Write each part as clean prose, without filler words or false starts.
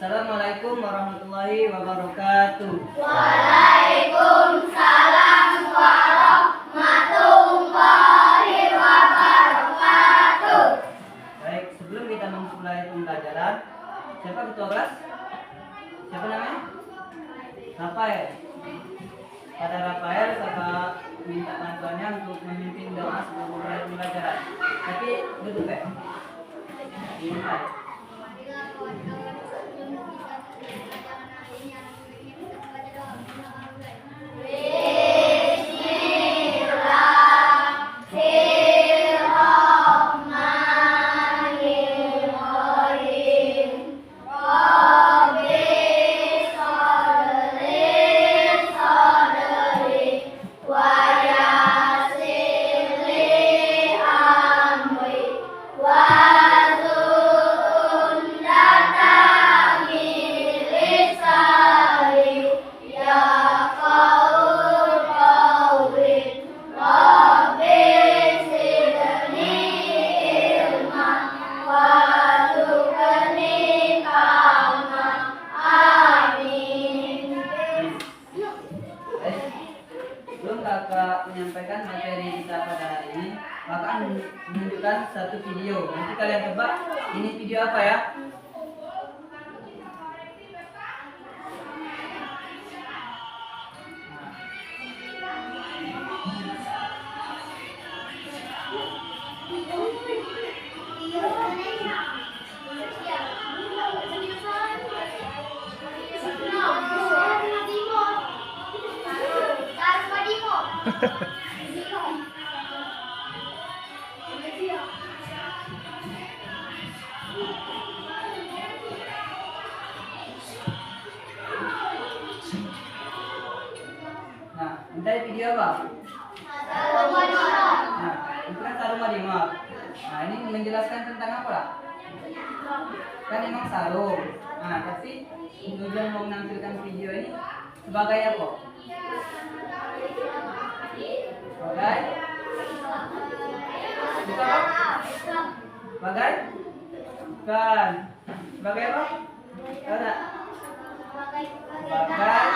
Assalamualaikum warahmatullahi wabarakatuh. Waalaikumsalam warahmatullahi wabarakatuh. Baik, sebelum kita memulai pembelajaran, siapa ketua kelas? Siapa namanya? Rafael. Pada Rafael, kakak minta bantuannya untuk memimpin doa sebelum memulai pembelajaran. Tapi duduk ya. Dimulai. Menyampaikan materi kita pada hari ini, maka akan menunjukkan satu video. Nanti kalian tebak ini video apa ya? Nah, dari video apa? Nah, itu kan sarung madimor. Nah, ini menjelaskan tentang apa? Kan emang sarung. Nah, tapi tujuan mau menampilkan video ini sebagai apa? Sebagai? Bukan? Sebagai? Bukan. Sebagai apa? Ada? Sebagai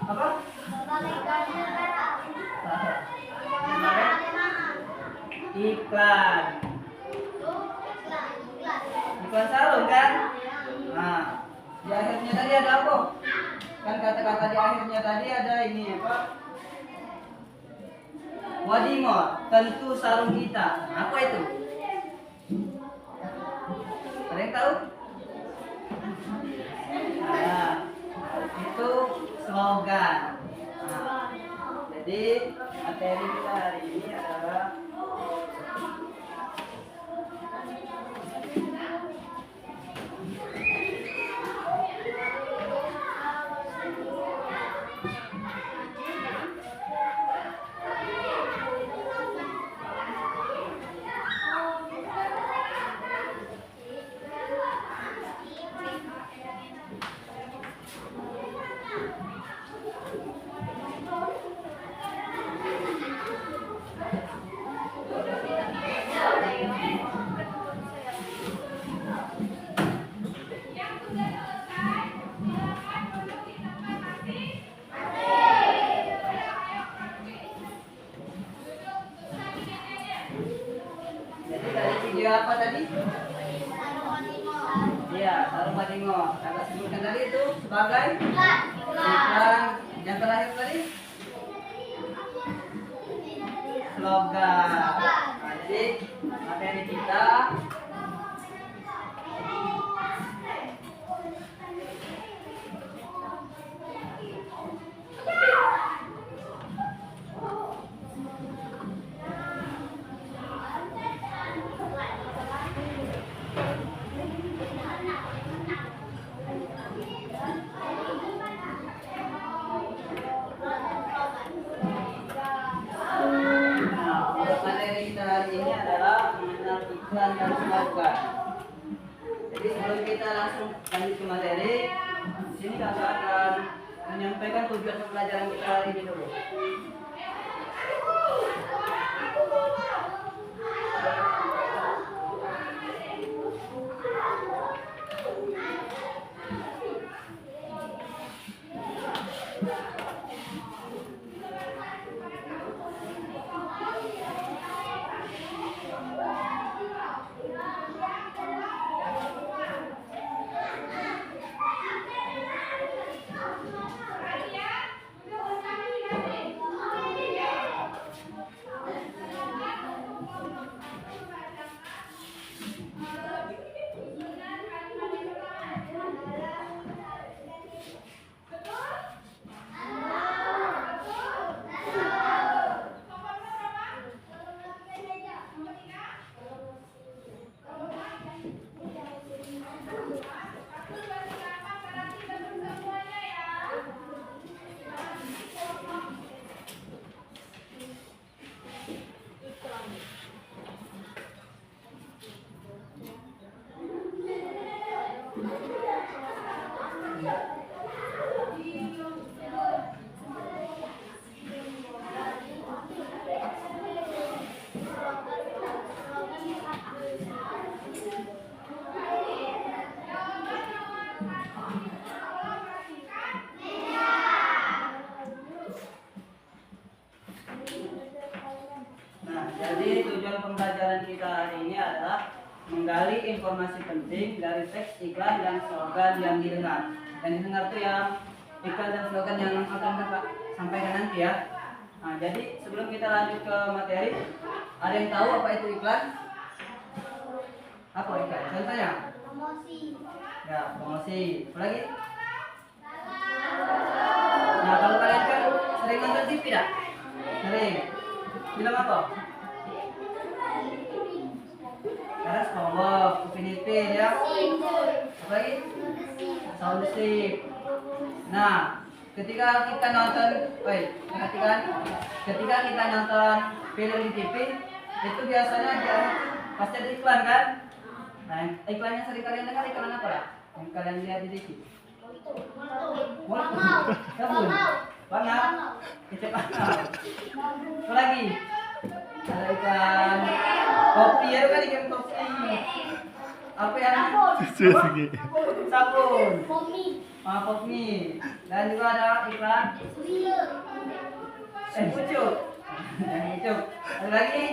apa? Iklan. Iklan sarung kan? Nah, di akhirnya tadi ada apa? Kan kata-kata di akhirnya tadi ada ini apa? Wadimor, tentu sarung kita. Apa itu? Ada yang tahu? Nah, itu slogan. Nah, jadi materi kita hari ini adalah video apa tadi? Iya, sarung madimor. Kakak sebutkan tadi itu sebagai iklan. Yang terakhir tadi slogan. Nah, jadi materi kita hari ini adalah mengenal iklan dan slogan. Jadi sebelum kita langsung lanjut ke materi, di sini kakak akan menyampaikan tujuan pembelajaran kita hari ini dulu. menggali informasi penting dari teks iklan dan slogan yang didengar. Yang didengar itu yang iklan dan slogan yang akan Kakak sampaikan nanti ya. Nah, jadi sebelum kita lanjut ke materi, ada yang tahu apa itu iklan? Apa iklan? Contohnya? Promosi. Ya, promosi. Apa lagi? Nah, kalau kalian kan sering nonton TV tidak? Sering. Film apa? Karena SpongeBob, Upin Ipin ya. Apa lagi? Soundship. Nah, ketika kita nonton, perhatikan, ketika kita nonton film di TV, itu biasanya dia pasti ada iklan kan? Nah, iklan yang sering kalian dengar iklan apa lah? Yang kalian lihat di TV? Sabun, Bangau, kecap Bangau. Apa lagi? Ada ikan kopi ya kan, ikan kopi. Apa yang? Sabun. Kopi. Dan juga ada iklan pucuk. Pucuk. Ada lagi?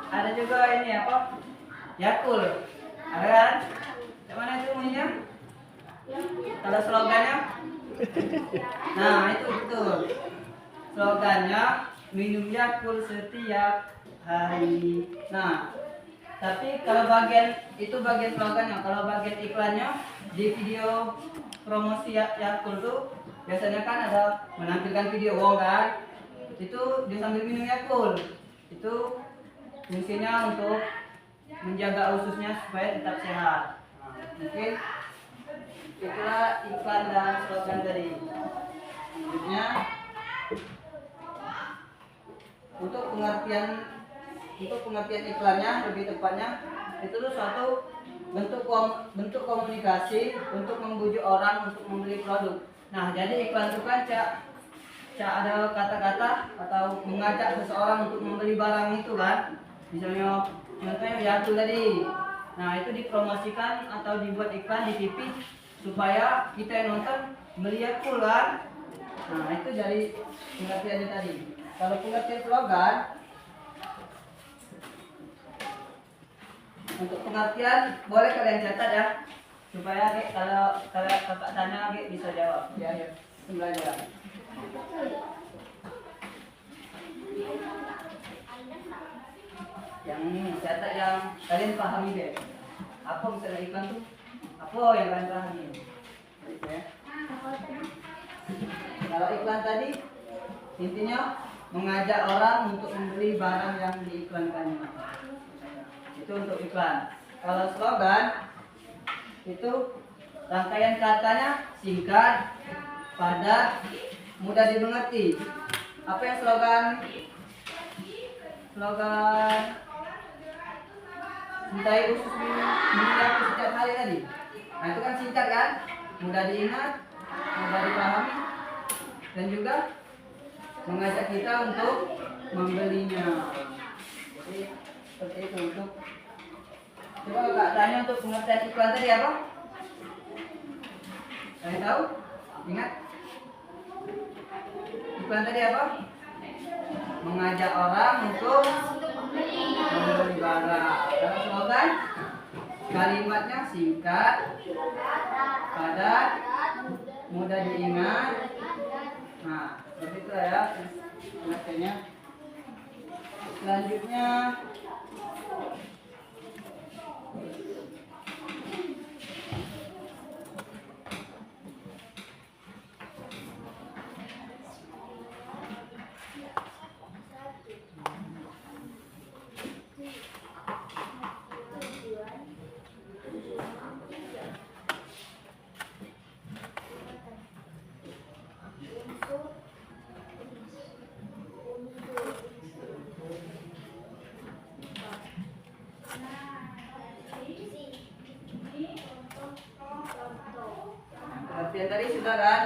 Ada juga ini apa? Yakult. Ada kan? Yang mana itu bunyinya? Kalau slogannya? Nah, itu betul. Slogannya minum Yakult setiap hari. Nah, tapi kalau bagian itu bagian slogannya, kalau bagian iklannya di video promosi Yakult tuh biasanya kan ada menampilkan video kan? Itu dia sambil minum Yakult. Itu fungsinya untuk menjaga ususnya supaya tetap sehat. Nah, mungkin itulah iklan dan slogan tadi. Selanjutnya untuk pengertian iklannya lebih tepatnya itu tuh suatu bentuk komunikasi untuk membujuk orang untuk membeli produk. Nah, jadi iklan itu kan ada kata-kata atau mengajak seseorang untuk membeli barang itu kan. Misalnya contohnya Yakult tadi. Nah, itu dipromosikan atau dibuat iklan di TV supaya kita yang nonton beli Yakult kan. Nah, itu dari pengertiannya tadi. Kalau pengertian slogan, untuk pengertian boleh kalian catat ya, supaya kalau kakak tanya bisa jawab di akhir pembelajaran. Yang ini catat yang kalian pahami deh. Apa misalnya iklan tuh? Apa yang kalian pahami? Gitu ya. Kalau iklan tadi intinya mengajak orang untuk membeli barang yang diiklankannya. Itu untuk iklan. Kalau slogan itu rangkaian katanya singkat, padat, mudah dimengerti. Apa yang slogan cintai usus minum Yakult setiap hari tadi? Nah, itu kan singkat kan, mudah diingat, mudah dipahami, dan juga mengajak kita untuk membelinya. Jadi seperti itu. Untuk coba Kak tanya untuk pengertian iklan tadi apa? Kalian tahu? Ingat? Iklan tadi apa? Mengajak orang untuk membeli barang. Kalau slogan kalimatnya singkat, padat, mudah diingat. Nah, seperti itu ya pengertiannya. Selanjutnya pengertian tadi sudah kan?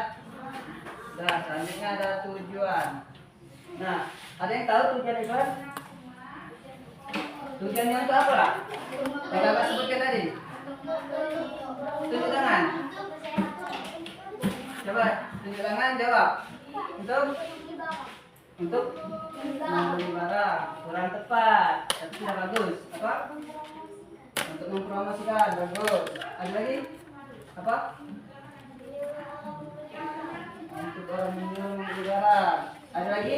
Sudah, selanjutnya ada tujuan. Nah, ada yang tahu tujuan iklan? Tujuannya untuk apa lah? Yang kakak sebutkan tadi. Tunjuk tangan. Coba tunjuk tangan, jawab. Untuk membeli barang. tepat. Tapi sudah bagus. Apa? Untuk mempromosikan, bagus. Ada lagi? Apa? Untuk orang minum udara. Ada lagi?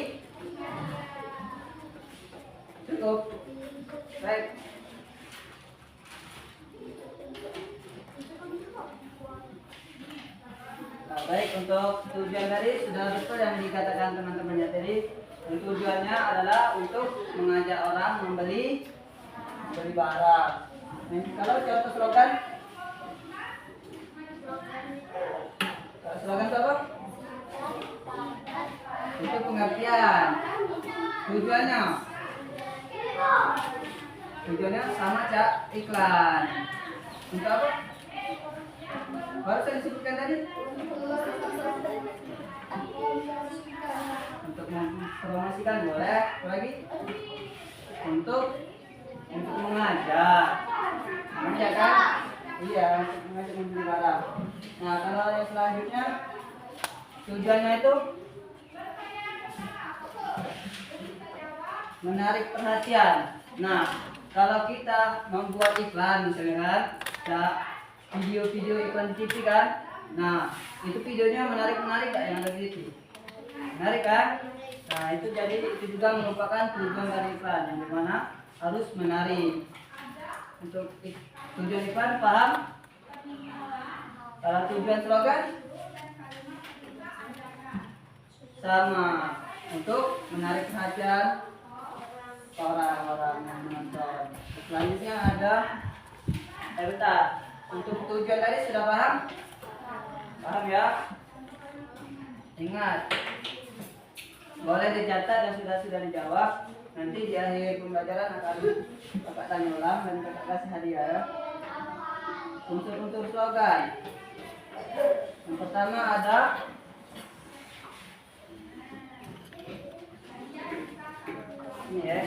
Cukup. Baik. Nah, baik, untuk tujuan tadi sudah betul yang dikatakan teman-temannya tadi. Tujuannya adalah untuk mengajak orang membeli barang. Kalau contoh slogan itu apa? Itu pengertian. Tujuannya sama cak iklan. Untuk apa? Baru saya disebutkan tadi. Untuk mempromosikan boleh. Apa lagi? Untuk mengajak kan? Iya, untuk mengajak membeli barang. Nah, kalau yang selanjutnya tujuannya itu menarik perhatian. Nah, kalau kita membuat iklan misalnya kan, ya, video-video iklan di TV kan, nah itu videonya menarik gak yang ada di TV? Menarik kan? Nah itu jadi itu juga merupakan tujuan dari iklan yang dimana harus menarik. Untuk tujuan iklan paham? Kalau tujuan slogan sama, untuk menarik perhatian orang-orang yang menonton. Selanjutnya ada bentar. Untuk tujuan tadi sudah paham? Paham ya? Ingat, boleh dicatat yang sudah dijawab. Nanti di akhir pembelajaran akan kakak tanya ulang dan kakak kasih hadiah ya. Unsur-unsur slogan. Yang pertama ada ini ya.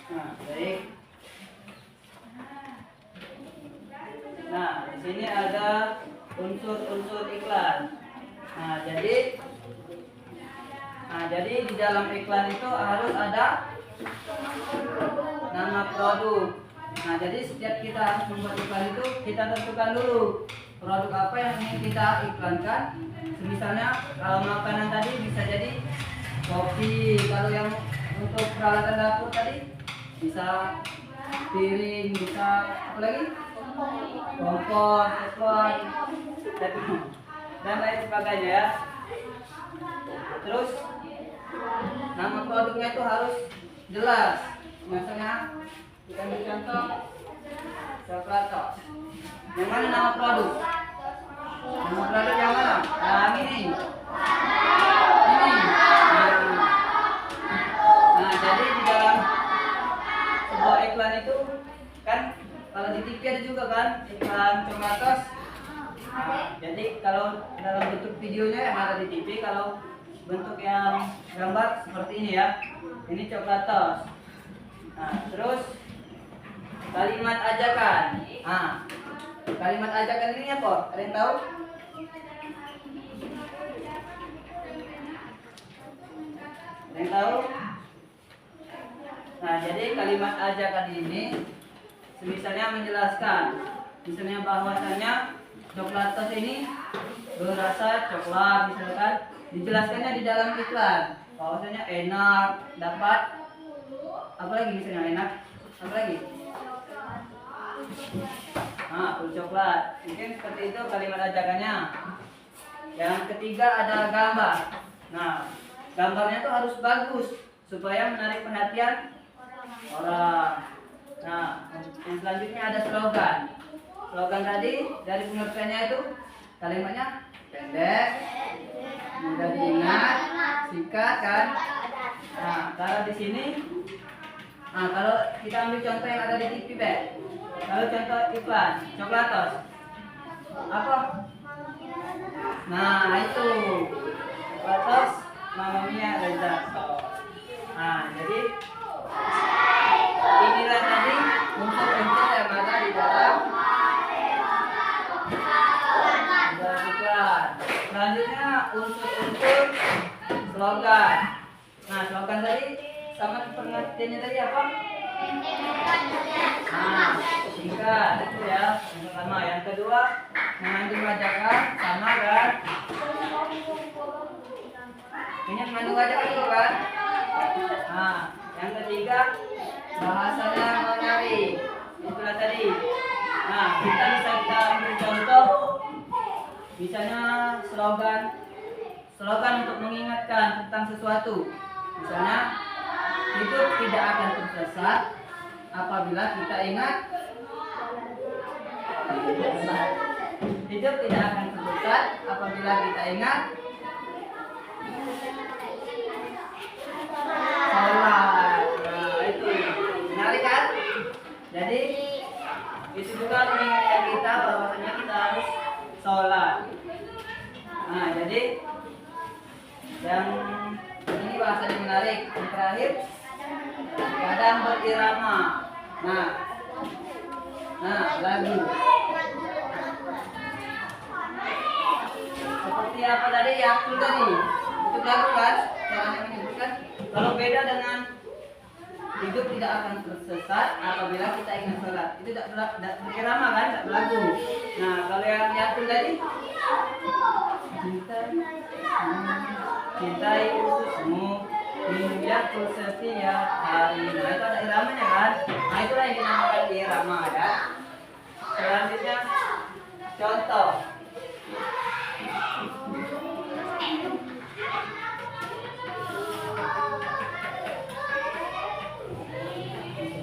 Baik. Nah, di sini ada unsur-unsur iklan. Nah, jadi di dalam iklan itu harus ada nama produk. Nah, jadi setiap kita harus membuat iklan itu kita tentukan dulu produk apa yang ingin kita iklankan. Misalnya kalau makanan tadi bisa jadi kopi, kalau yang untuk peralatan dapur tadi bisa piring, bisa apa lagi? Kompor, teflon, dan lain sebagainya ya. Terus nama produknya itu harus jelas. Misalnya kita ambil contoh coklat tos. Yang mana nama produk? Nama produk yang mana? Nah, ini. Nah, jadi di dalam sebuah iklan itu kan kalau di TV ada juga kan iklan coklat tos. Nah, jadi kalau dalam bentuk videonya yang ada di TV, kalau bentuk yang gambar seperti ini ya. Ini coklat tos. Nah, terus kalimat ajakan. Nah, kalimat ajakan ini apa? Ada yang tahu? Ada yang tahu? Nah, jadi kalimat ajakan ini misalnya menjelaskan, misalnya bahwasanya coklat tos ini berasa coklat, misalkan dijelaskannya di dalam iklan bahwasanya enak, dapat apa lagi misalnya enak, apa lagi? Nah, full coklat. Mungkin seperti itu kalimat ajakannya. Yang ketiga ada gambar. Nah, gambarnya tuh harus bagus supaya menarik perhatian orang. Nah, yang selanjutnya ada slogan. Slogan tadi dari pengertiannya itu kalimatnya pendek, mudah diingat, singkat kan. Nah, kalau di sini, nah kalau kita ambil contoh yang ada di TV, Bek. Kalau contoh iklan coklat tos, apa? Nah itu coklat tos, Mamma Mia lezat. Nah, jadi inilah tadi unsur-unsur yang ada di dalam iklan. Selanjutnya unsur-unsur slogan. Nah, slogan tadi sama pengertiannya tadi apa? Nah, singkat itu ya yang pertama. Yang kedua mengandung ajakan, sama kan? Ini mengandung ajakan itu kan? Nah, yang ketiga bahasanya menarik. Itulah tadi. Nah, kita ambil contoh. Misalnya slogan untuk mengingatkan tentang sesuatu. Misalnya, hidup tidak akan tersesat apabila kita ingat. Hidup tidak akan tersesat apabila kita ingat sholat. Nah, itu menarik kan? Jadi itu juga mengingatkan kita bahwasanya kita harus sholat. Nah, jadi yang ini bahasanya menarik. Yang terakhir kadang berirama. Nah, lagu. Seperti apa tadi ya? Itu tadi. Itu lagu kan? Caranya menyebutkan. Kalau beda dengan hidup tidak akan tersesat apabila kita ingat sholat. Itu tidak berirama kan? Tidak berlagu. Nah, kalau yang Yakin tadi cintai ususmu hingga setiap hari. Nah, itu ada iramanya kan? Nah, itulah yang dinamakan irama ya. Selanjutnya contoh.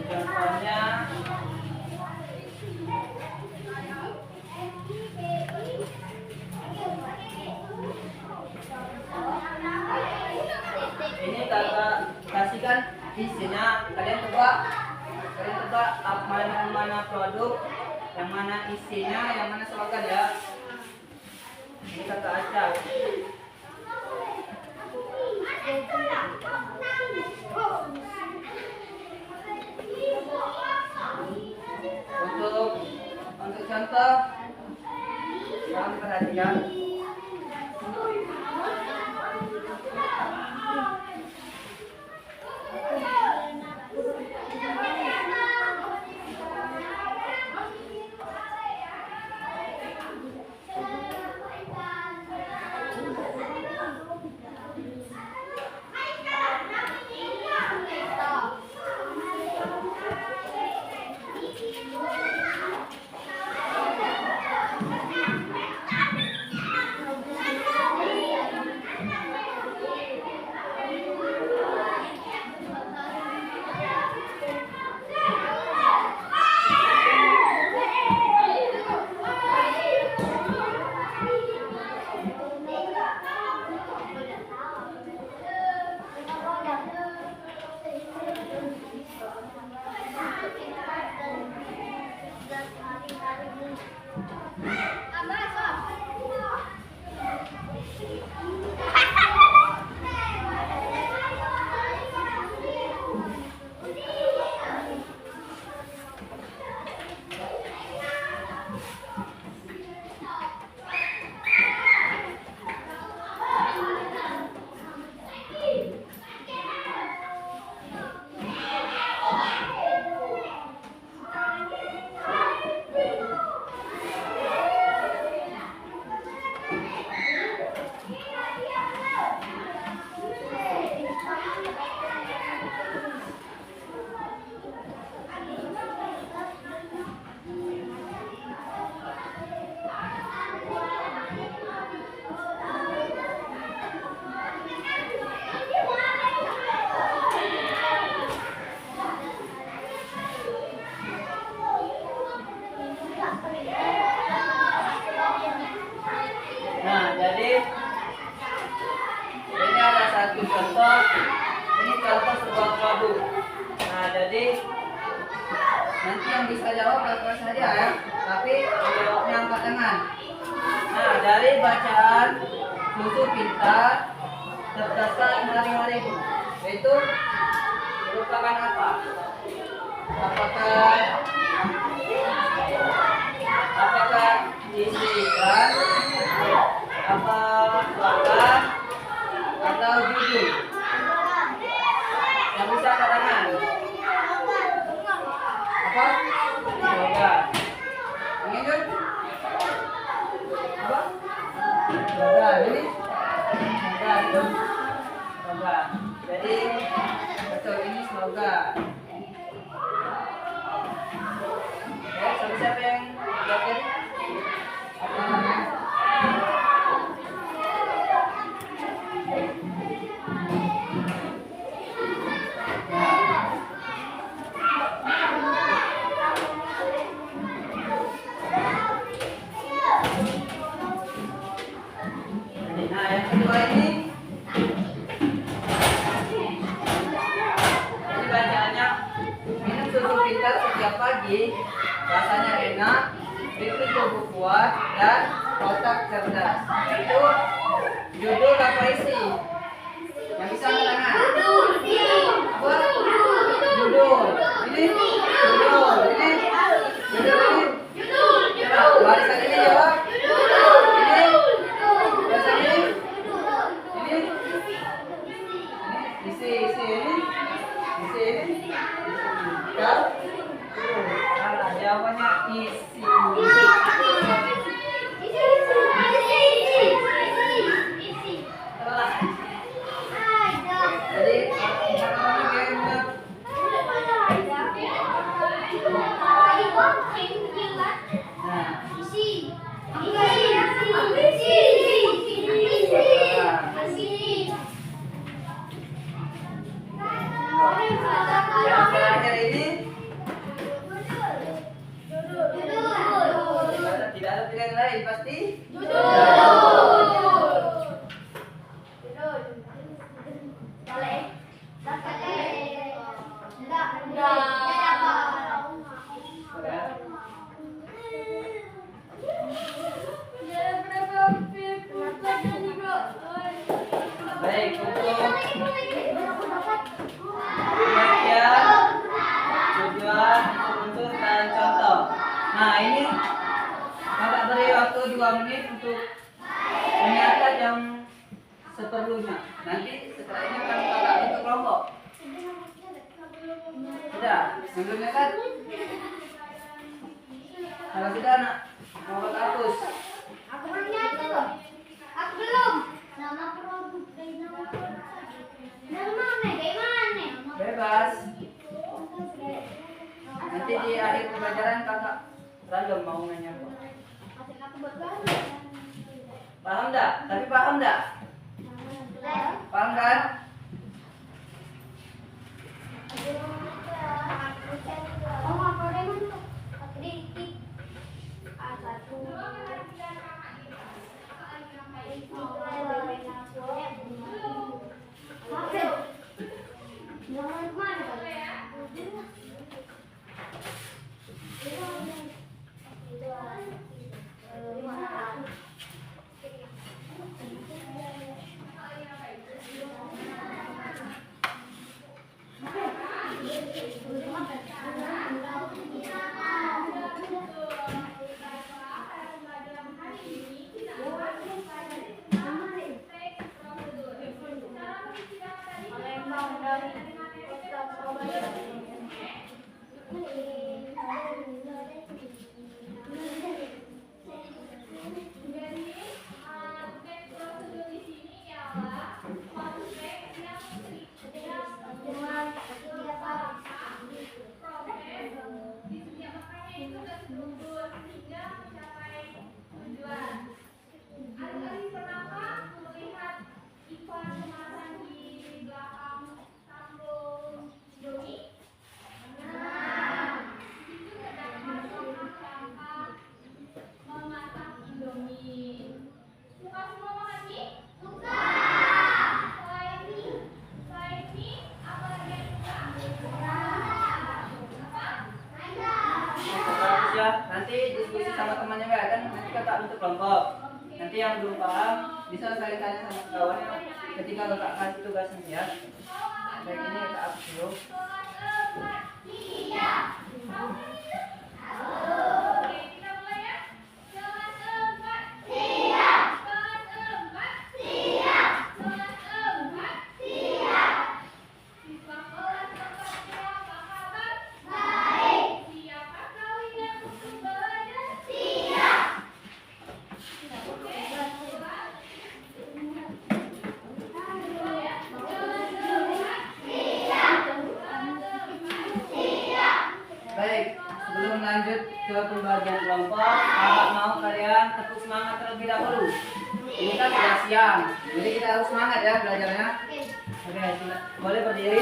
Contohnya ini kakak kasihkan isinya. Kalian tebak mana produk, yang mana isinya, yang mana slogan ya. Ini kakak acak. Untuk contoh, yang perhatian. Nah, jadi ini ada satu contoh. Ini contoh sebuah produk. Nah, jadi nanti yang bisa jawab apa saja ya, tapi jawabnya angkat tangan. Nah, dari bacaan Susu Pintar Cerdasan Hari-Hari itu merupakan apa? Apakah isi iklan, apa slogan, atau judul? Yang bisa angkat tangan. Apa? Slogan. Ini kan? Apa? Slogan. Ini? Slogan. Slogan. Jadi betul, ini slogan. Ya, siapa yang yakin? Apa namanya? Nah, yang kedua ini bacaannya, minum susu pintar setiap pagi, rasanya enak, bikin tubuh kuat, dan otak cerdas. Itu judul apa isi? Yang bisa angkat tangan. Apa? Judul. Ini judul. Ini judul ini. Coba barisan ini jawab. Ini barisan ini. Ini isi ini. Isi ini. Ya. Salah, jawabannya isi. Salah. Jadi yang terakhir ini tidak ada pilihan lain pasti. Baik, untuk pengertian, tujuan, unsur dan contoh. Nah, ini kakak beri waktu 2 menit untuk mencatat yang seperlunya. Nanti setelah ini akan kakak bentuk kelompok. Sudah, belum nyatat? Kalau sudah, nak mau kakak hapus. Aku belum nyatet loh. Aku belum. Nama produk dari nama produk. Dari mana? Dari mana? Bebas. Nanti di akhir pembelajaran kakak random mau nanya apa. Paham enggak? Tapi paham enggak? Paham kan? Oh, apa demon tuh? Kritik. A1. Jangan kemana? satu kelompok. Nanti yang belum paham bisa saling tanya sama kawannya ketika kakak kasih tugasnya ya. Baik, ini kita hapus dulu. Baik, sebelum lanjut ke pembagian kelompok, kakak mau kalian tepuk semangat terlebih dahulu. Ini kan sudah siang, jadi kita harus semangat ya belajarnya. Oke, boleh berdiri.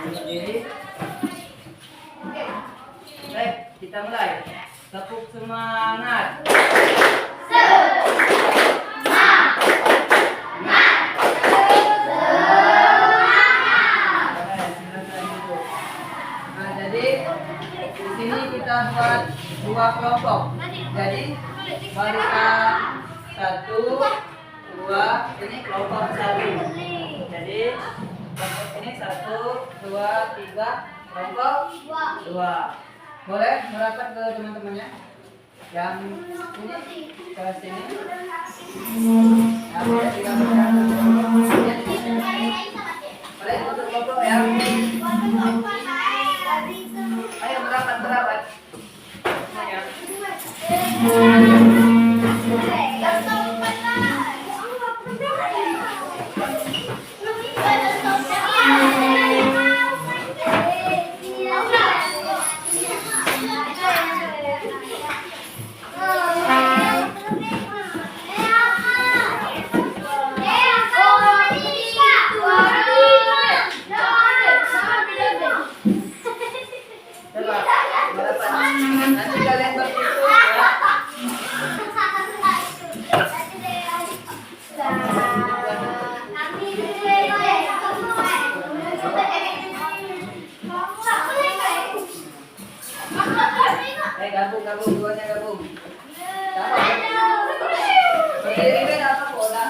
Berdiri. Baik, kita mulai. Tepuk semangat. Di sini kita buat dua kelompok. Jadi balita 1, 2, ini kelompok 1. Jadi kelompok ini 1, 2, 3, kelompok 2. Boleh merapat ke teman-temannya yang ini ke sini. Nah, boleh untuk kelompok ya. Ayo merapat. Semuanya. Nanti kalian berhitung ya. Gabung, duanya gabung. Berdiri beda apa bola?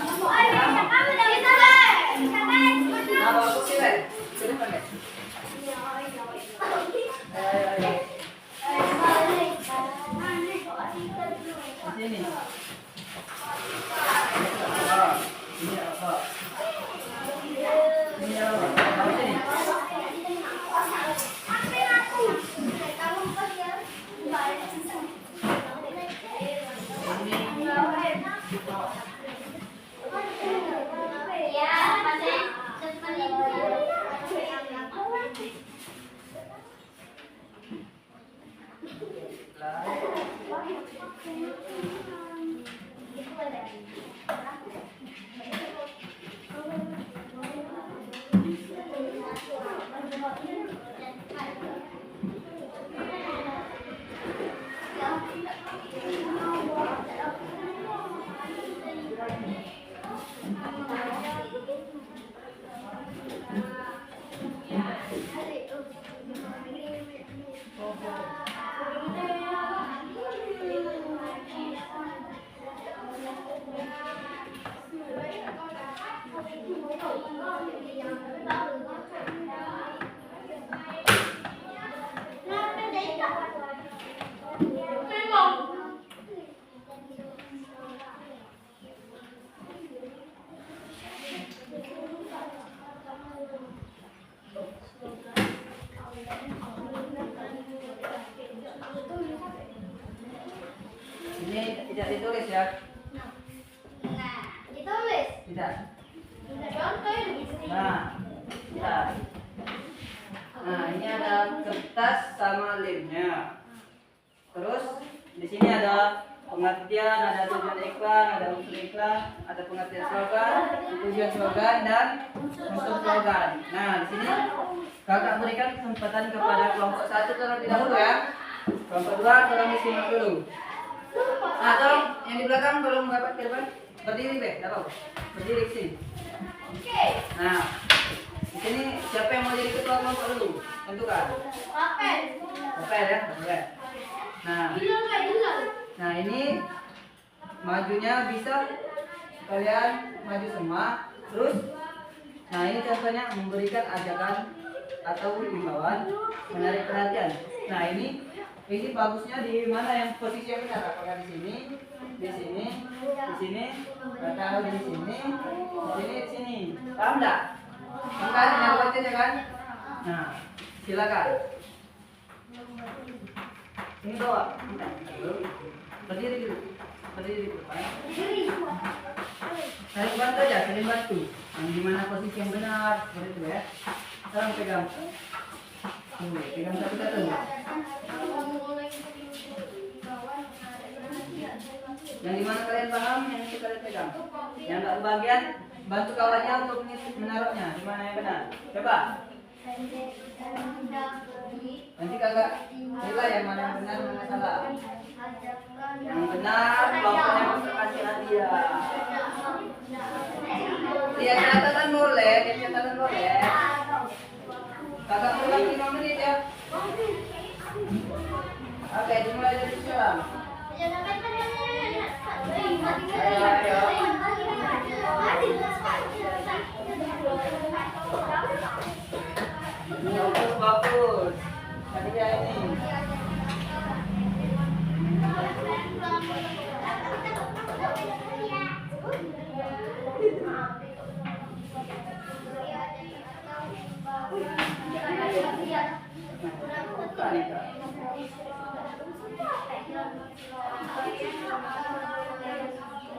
Nah, bagus sih, Ben. Sini, Ben. Ayo. Di sini. Ini apa? Ini apa? Bagus ini. Ini tidak ditulis ya? Nah, ditulis. Tidak. Contoh ini. Nah, tidak. Nah, ini ada kertas sama lemnya. Terus di sini ada pengertian, ada tujuan iklan, ada unsur iklan, ada pengertian slogan, tujuan slogan dan unsur slogan. Nah, di sini kakak berikan kesempatan kepada kelompok 1 terlebih dahulu ya. Kelompok 2 tolong disimak dulu. Nah, tolong yang di belakang tolong merapat ke depan. Berdiri, Be, enggak apa-apa. Berdiri ke sini. Nah, di sini siapa yang mau jadi ketua kelompok dulu? Tentukan. Papel ya, papel. Nah, nah ini majunya bisa kalian maju semua. Terus, nah ini contohnya memberikan ajakan atau himbauan, menarik perhatian. Nah ini bagusnya di mana yang posisi yang benar? Apakah di sini, di sini, di sini, atau di sini, di sini? Paham nggak? Kan yang bacanya kan? Nah, silakan. Ini bawa. Berdiri dulu. Berdiri dulu. Saling bantu aja, saling bantu. Yang di mana posisi yang benar, seperti itu ya. Sekarang pegang. Pegang satu-satu. Yang dimana kalian paham, yang itu kalian pegang. Yang nggak kebagian, bantu kawannya untuk menaruhnya. Di mana yang benar? Coba. Nanti kagak nilai yang mana yang benar, mana yang salah. Yang benar, kelompoknya masuk kasih hadiah. Lihat catatan boleh, lihat catatan boleh. Kakak pulang 5 menit ya. Oke, dimulai dari sekarang. Ayo. Bagus. Tadi ya ini.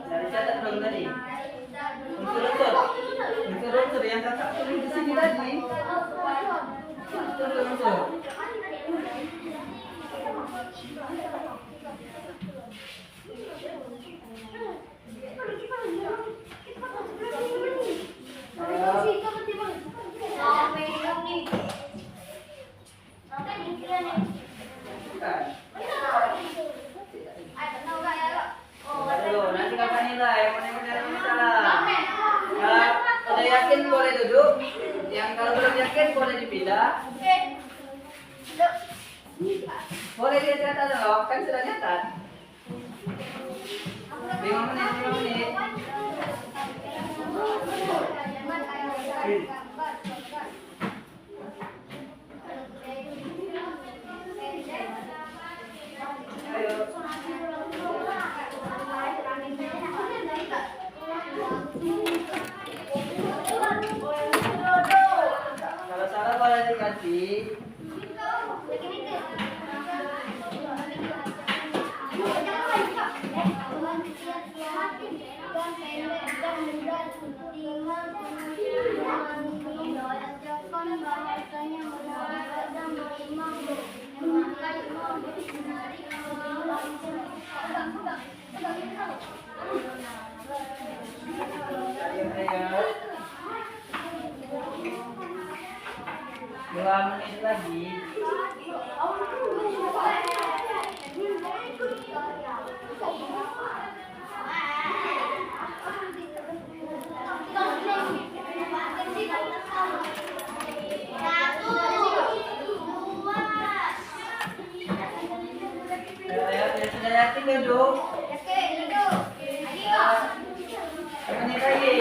Dari catat belum tadi? Unsur-unsur yang kakak tulis di sini tadi. Unsur-unsur. Nanti kakak nilai mana yang benar mana salah. Kalau udah yakin boleh duduk. Yang kalau belum yakin boleh dipindah. Boleh lihat catatan loh, kan sudah nyatat. 5 menit, 5 menit. Kalau salah boleh diganti. Dua menit lagi. Sudah yakin duduk? Menit lagi.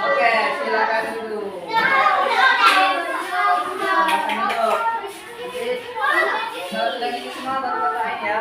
Oke, silakan dulu. Satu lagi semua baru lain ya.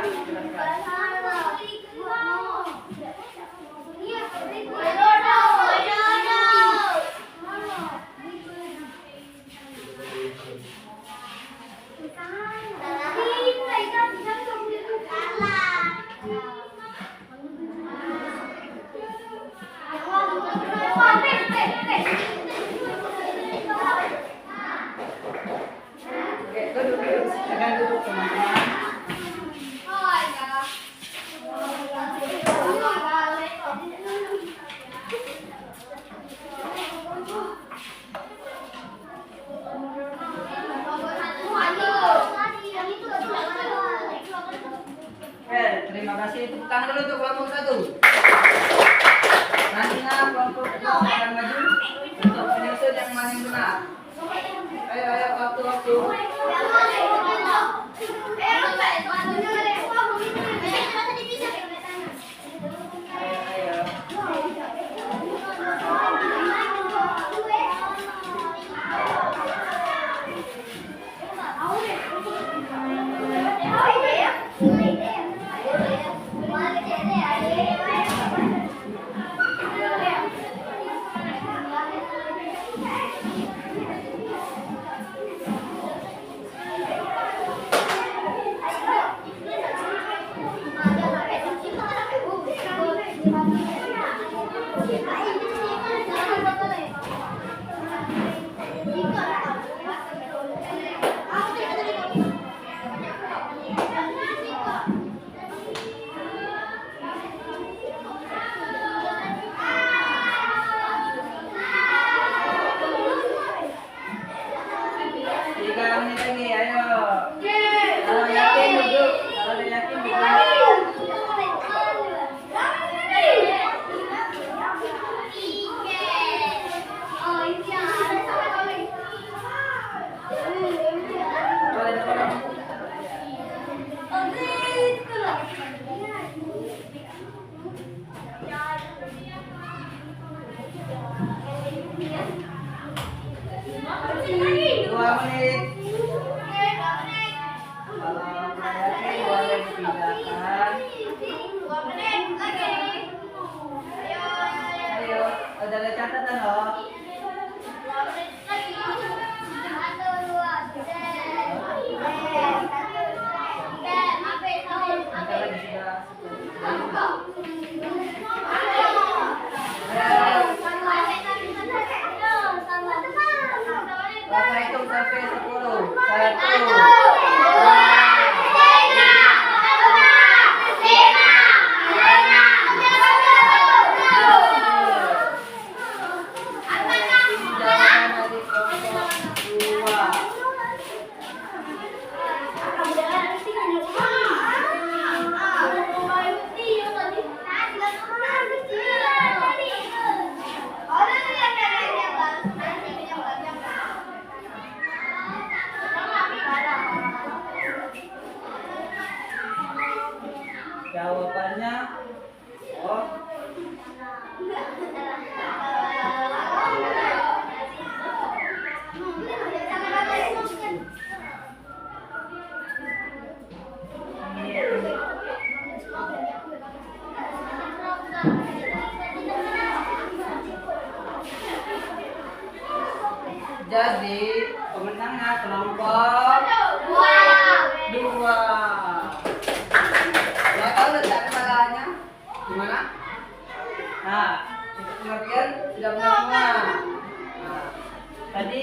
tuh? Nanti kelompok itu akan maju untuk menyusun yang mana yang benar. Ayo, waktu. Udah ada catatan loh. Bapak hitung sampai 10. 1. Jawabannya jadi pemenangnya kelompok 2. Mau tahu letak kesalahannya di mana? Nah, itu pengertian sudah benar semua. Nah, tadi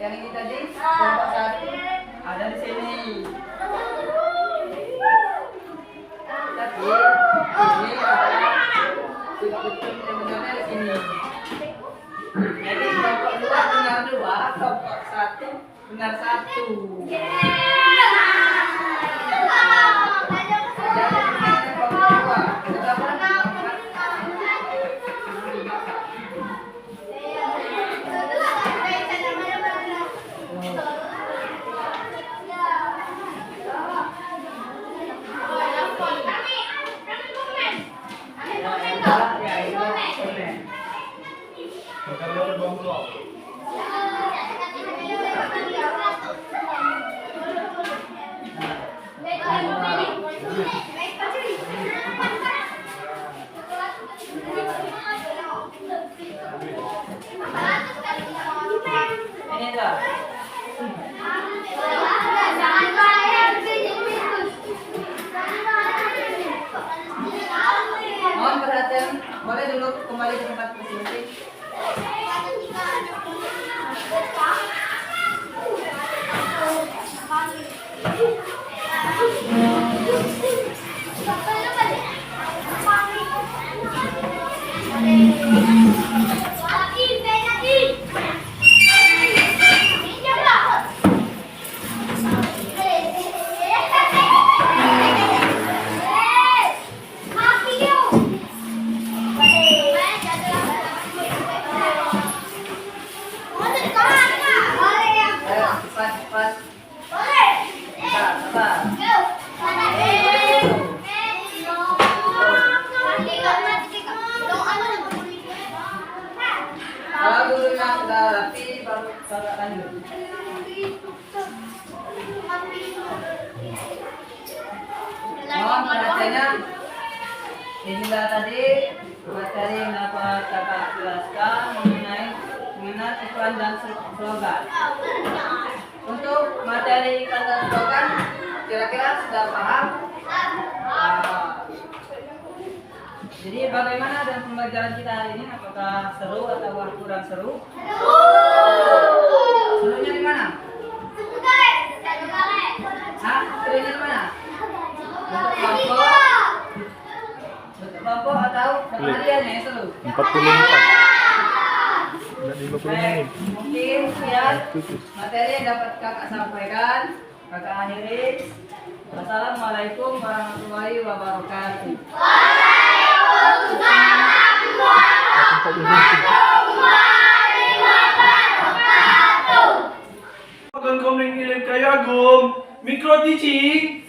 yang ini tadi kelompok 1 ada di sini. Tapi ini adalah betul yang benarnya di sini. Jadi kelompok 2 benar 2, kelompok 1 benar 1. Ini enggak? Mohon perhatian, boleh dulu kembali ke tempat masing-masing. Happy Inilah tadi materi yang dapat kakak jelaskan mengenai iklan dan slogan. Untuk materi iklan dan slogan, kira-kira sudah paham? Jadi bagaimana dengan pembelajaran kita hari ini? Apakah seru atau kurang seru? Serunya di mana? Hah? Serunya di mana? Bentuk kelompok atau kaliannya yang seru? 44. Udah 50 Baik, menit. mungkin sekian materi yang dapat kakak sampaikan. Kakak akhiri. Wassalamualaikum warahmatullahi wabarakatuh. Kung kaming ilim kaya gum, mikro teaching.